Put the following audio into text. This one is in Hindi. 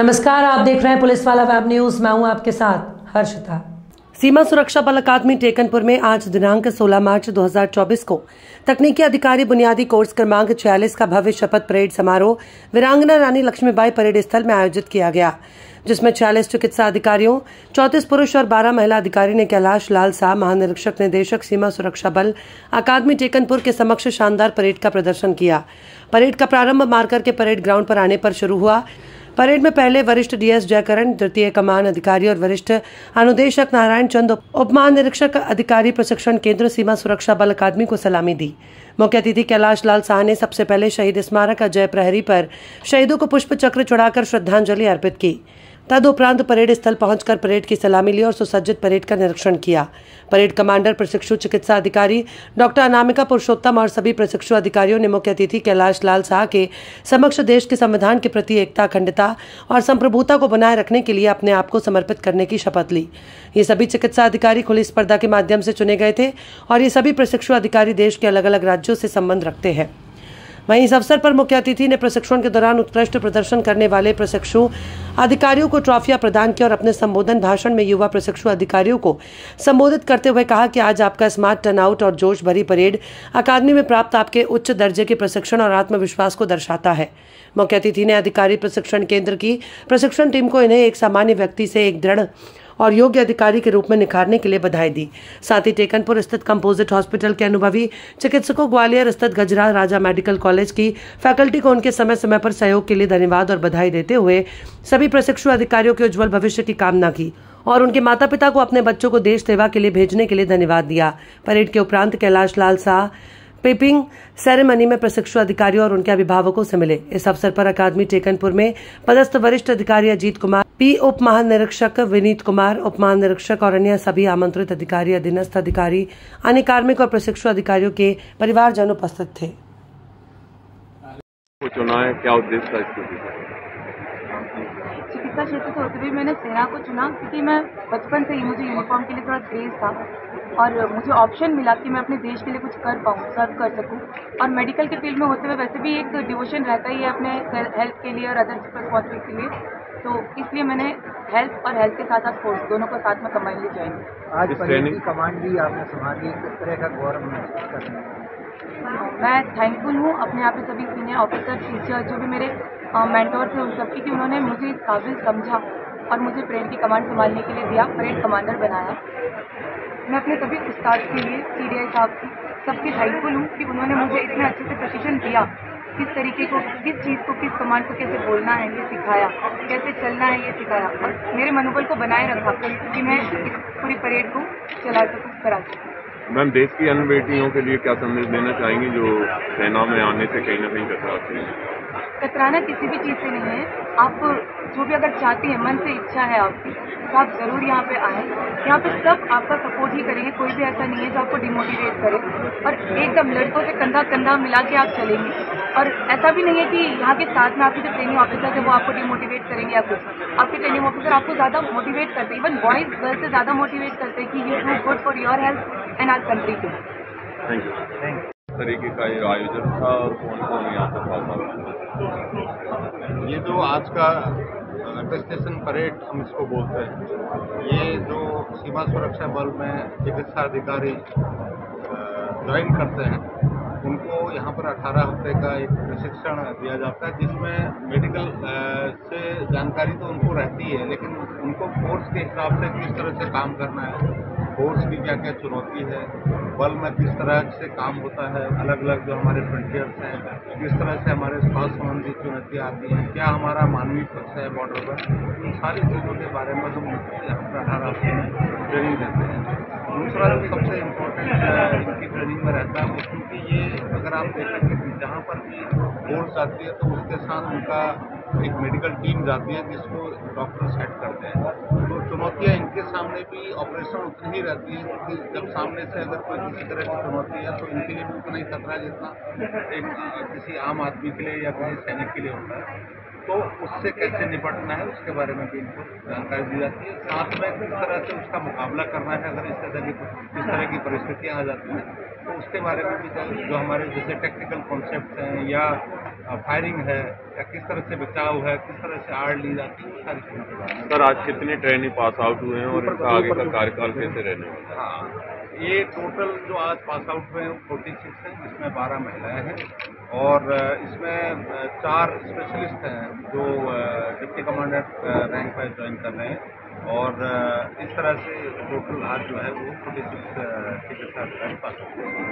नमस्कार, आप देख रहे हैं पुलिस वाला वेब न्यूज। मैं हूं आपके साथ हर्षिता। सीमा सुरक्षा बल अकादमी टेकनपुर में आज दिनांक 16 मार्च 2024 को तकनीकी अधिकारी बुनियादी कोर्स क्रमांक 46 का भव्य शपथ परेड समारोह वीरांगना रानी लक्ष्मीबाई परेड स्थल में आयोजित किया गया, जिसमें 46 चिकित्सा अधिकारियों, 34 पुरुष और 12 महिला अधिकारी ने कैलाश लाल शाह, महानिरीक्षक निदेशक सीमा सुरक्षा बल अकादमी टेकनपुर के समक्ष शानदार परेड का प्रदर्शन किया। परेड का प्रारंभ मार्कर के परेड ग्राउंड पर आने पर शुरू हुआ। परेड में पहले वरिष्ठ डीएस जयकरण, द्वितीय कमान अधिकारी और वरिष्ठ अनुदेशक नारायण चंद, उप महानिरीक्षक अधिकारी प्रशिक्षण केंद्र सीमा सुरक्षा बल अकादमी को सलामी दी। मुख्य अतिथि कैलाश लाल शाह ने सबसे पहले शहीद स्मारक जय प्रहरी पर शहीदों को पुष्प चक्र चढ़ाकर श्रद्धांजलि अर्पित की। तदुपरांत परेड स्थल पहुंचकर परेड की सलामी ली और सुसज्जित परेड का निरीक्षण किया। परेड कमांडर, प्रशिक्षु चिकित्सा अधिकारी डॉक्टर अनामिका पुरुषोत्तम और सभी प्रशिक्षु अधिकारियों ने मुख्य अतिथि कैलाश लाल शाह के समक्ष देश के संविधान के प्रति एकता, अखंडता और संप्रभुता को बनाए रखने के लिए अपने आप को समर्पित करने की शपथ ली। ये सभी चिकित्सा अधिकारी खुली स्पर्धा के माध्यम से चुने गए थे और ये सभी प्रशिक्षु अधिकारी देश के अलग अलग राज्यों से संबंध रखते हैं। वहीं इस अवसर पर मुख्य अतिथि ने प्रशिक्षण के दौरान उत्कृष्ट प्रदर्शन करने वाले प्रशिक्षु अधिकारियों को ट्रॉफियां प्रदान की और अपने संबोधन भाषण में युवा प्रशिक्षु अधिकारियों को संबोधित करते हुए कहा कि आज आपका स्मार्ट टर्नआउट और जोश भरी परेड अकादमी में प्राप्त आपके उच्च दर्जे के प्रशिक्षण और आत्मविश्वास को दर्शाता है। मुख्य अतिथि ने अधिकारी प्रशिक्षण केंद्र की प्रशिक्षण टीम को इन्हें एक सामान्य व्यक्ति से एक दृढ़ और योग्य अधिकारी के रूप में निखारने के लिए बधाई दी। साथ ही टेकनपुर स्थित कंपोजिट हॉस्पिटल के अनुभवी चिकित्सकों, ग्वालियर स्थित गजरा राजा मेडिकल कॉलेज की फैकल्टी को उनके समय समय पर सहयोग के लिए धन्यवाद और बधाई देते हुए सभी प्रशिक्षु अधिकारियों के उज्जवल भविष्य की कामना की और उनके माता पिता को अपने बच्चों को देश सेवा के लिए भेजने के लिए धन्यवाद दिया। परेड के उपरांत कैलाश लाल शाह पेपिंग सेरेमनी में प्रशिक्षु अधिकारियों और उनके अभिभावकों से मिले। इस अवसर पर अकादमी टेकनपुर में पदस्थ वरिष्ठ अधिकारी अजीत कुमार, पी उप महानिरीक्षक विनीत कुमार, उप महानिरीक्षक और अन्य सभी आमंत्रित अधिकारी, अधीनस्थ अधिकारी, अन्य कार्मिक और प्रशिक्षु अधिकारियों के परिवारजन उपस्थित थे। चुना है, क्या उद्देश्य था इसके पीछे? चिकित्सा क्षेत्र से होते हुए मैंने सेना को चुना क्योंकि मैं बचपन से ही मुझे यूनिफॉर्म के लिए थोड़ा क्रेज था और मुझे ऑप्शन मिला कि मैं अपने देश के लिए कुछ कर पाऊँ, सर्व कर सकूँ। और मेडिकल के फील्ड में होते हुए वैसे भी एक डिवोशन रहता ही है अपने हेल्थ के लिए और अदर रिस्पॉन्सिबिलिटी के लिए, तो इसलिए मैंने हेल्थ और हेल्थ के साथ साथ फोर्स दोनों को साथ में कंबाइन लिए ज्वाइन किया। आज परेड की कमांड भी आपने संभाली, किस तरह का गौरव महसूस कर रहे हैं? मैं थैंकफुल हूँ अपने यहाँ पे सभी सीनियर ऑफिसर, टीचर, जो भी मेरे मेंटोर थे उन सबकी कि उन्होंने मुझे इस काबिल समझा और मुझे परेड की कमांड संभालने के लिए दिया, परेड कमांडर बनाया। मैं अपने सभी उस्ताद के लिए, सीडीआई साहब की, सबकी थैंकफुल हूँ कि उन्होंने मुझे इतने अच्छे से प्रशिक्षण दिया, किस तरीके को, किस चीज़ को, किस कमांड को कैसे बोलना है ये सिखाया, कैसे चलना है ये सिखाया और मेरे मनोबल को बनाए रखा कि मैं इस पूरी परेड को चला सकूँ, करा सकूँ। मैम, देश की अन्य बेटियों के लिए क्या संदेश देना चाहेंगी जो सेना में आने से कहीं ना कहीं कतराती हैं? कतराना किसी भी चीज़ से नहीं है। आप जो भी अगर चाहती हैं, मन से इच्छा है आपकी, तो आप ज़रूर यहाँ पे आएँ। यहाँ पे सब आपका सपोर्ट ही करेंगे, कोई भी ऐसा नहीं है जो आपको डिमोटिवेट करे और एकदम लड़कों से कंधा कंधा मिला के आप चलेंगे। और ऐसा भी नहीं है कि यहाँ के साथ में आपके जो ट्रेनिंग ऑफिसर है वो आपको डिमोटिवेट करेंगे या कुछ। आपके ट्रेनिंग ऑफिसर आपको ज़्यादा मोटिवेट करते हैं, इवन बॉयज़ गर्ल्स से ज़्यादा मोटिवेट करते हैं कि you do good for your health and our country too. Thank you. तरीके का ये आयोजन था और कौन कौन यहाँ पर था? ये जो आज का अटेस्टेशन परेड हम इसको बोलते हैं, ये जो सीमा सुरक्षा बल में चिकित्सा अधिकारी ज्वाइन करते हैं उनको यहाँ पर 18 हफ्ते का एक प्रशिक्षण दिया जाता है, जिसमें मेडिकल से जानकारी तो उनको रहती है, लेकिन उनको फोर्स के हिसाब से किस तरह से काम करना है, फोर्स की क्या क्या चुनौती है, बल में किस तरह से काम होता है, अलग अलग जो हमारे फ्रंटियर्स हैं किस तरह से हमारे स्वास्थ्य संबंधी चुनौतियाँ आती हैं, क्या हमारा मानवीय पक्ष है बॉर्डर पर, इन सारी चीज़ों के बारे में हम यहाँ पर 18 हफ्ते में ट्रेनिंग देते हैं। दूसरा जो सबसे इम्पोर्टेंट इनकी ट्रेनिंग में रहता है, क्योंकि ये अगर आप देखेंगे कि जहाँ पर भी फोर्स जाती है तो उसके साथ उनका एक मेडिकल टीम जाती है जिसको डॉक्टर सेट करते हैं। तो चुनौतियाँ इनके सामने भी ऑपरेशन उतनी ही रहती है, क्योंकि जब सामने से अगर कोई किसी तरह की चुनौती है तो इनके लिए भी उतना ही खतरा है जितना एक किसी आम आदमी के लिए या किसी सैनिक के लिए होता है। तो उससे कैसे निपटना है उसके बारे में भी इनको जानकारी दी जाती है। साथ में किस तरह से उसका मुकाबला करना है अगर इस तरह की परिस्थितियाँ आ जाती हैं, तो उसके बारे में भी जो हमारे जैसे टेक्निकल कॉन्सेप्ट हैं या फायरिंग है या किस तरह से बचाव है, किस तरह से आड़ ली जाती है, वो सारी चीज़ों के बारे में। सर, आज कितने ट्रेनी पास आउट हुए हैं और इनका आगे का कार्यकाल कैसे रहने वाला है? हाँ, ये टोटल जो आज पास आउट हुए हैं 46 हैं, जिसमें 12 महिलाएं हैं और इसमें 4 स्पेशलिस्ट हैं जो डिप्टी कमांडेंट रैंक पर ज्वाइन कर रहे हैं और इस तरह से टोटल आज जो है वो 46 के साथ पास आउट हुए हैं।